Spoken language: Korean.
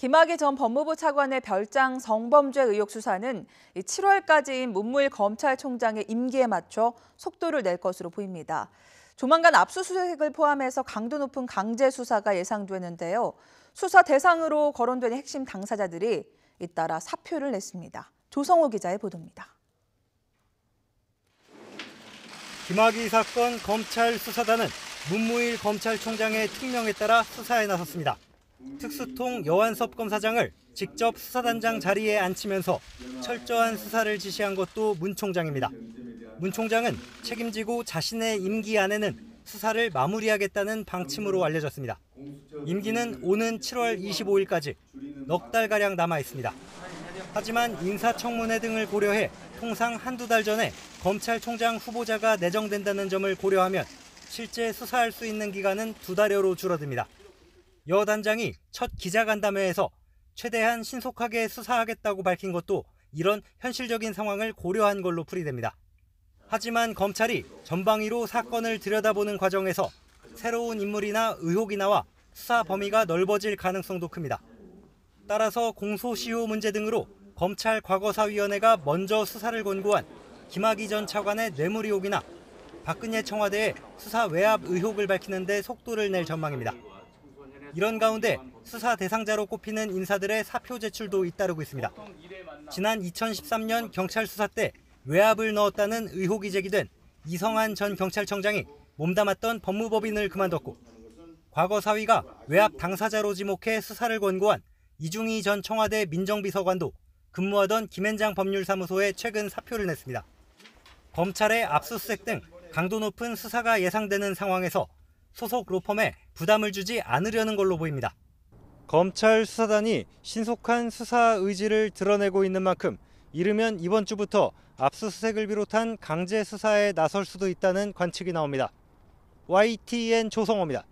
김학의 전 법무부 차관의 별장 성범죄 의혹 수사는 7월까지인 문무일 검찰총장의 임기에 맞춰 속도를 낼 것으로 보입니다. 조만간 압수수색을 포함해서 강도 높은 강제 수사가 예상되는데요. 수사 대상으로 거론되는 핵심 당사자들이 잇따라 사표를 냈습니다. 조성호 기자의 보도입니다. 김학의 사건 검찰 수사단은 문무일 검찰총장의 특명에 따라 수사에 나섰습니다. 특수통 여완섭 검사장을 직접 수사단장 자리에 앉히면서 철저한 수사를 지시한 것도 문 총장입니다. 문 총장은 책임지고 자신의 임기 안에는 수사를 마무리하겠다는 방침으로 알려졌습니다. 임기는 오는 7월 25일까지 넉 달가량 남아 있습니다. 하지만 인사청문회 등을 고려해 통상 한두 달 전에 검찰총장 후보자가 내정된다는 점을 고려하면 실제 수사할 수 있는 기간은 2달여로 줄어듭니다. 여 단장이 첫 기자간담회에서 최대한 신속하게 수사하겠다고 밝힌 것도 이런 현실적인 상황을 고려한 걸로 풀이됩니다. 하지만 검찰이 전방위로 사건을 들여다보는 과정에서 새로운 인물이나 의혹이 나와 수사 범위가 넓어질 가능성도 큽니다. 따라서 공소시효 문제 등으로 검찰 과거사위원회가 먼저 수사를 권고한 김학의 전 차관의 뇌물 의혹이나 박근혜 청와대의 수사 외압 의혹을 밝히는 데 속도를 낼 전망입니다. 이런 가운데 수사 대상자로 꼽히는 인사들의 사표 제출도 잇따르고 있습니다. 지난 2013년 경찰 수사 때 외압을 넣었다는 의혹이 제기된 이성한 전 경찰청장이 몸담았던 법무법인을 그만뒀고, 과거 사위가 외압 당사자로 지목해 수사를 권고한 이중희 전 청와대 민정비서관도 근무하던 김앤장 법률사무소에 최근 사표를 냈습니다. 검찰의 압수수색 등 강도 높은 수사가 예상되는 상황에서 소속 로펌에 부담을 주지 않으려는 걸로 보입니다. 검찰 수사단이 신속한 수사 의지를 드러내고 있는 만큼 이르면 이번 주부터 압수수색을 비롯한 강제 수사에 나설 수도 있다는 관측이 나옵니다. YTN 조성호입니다.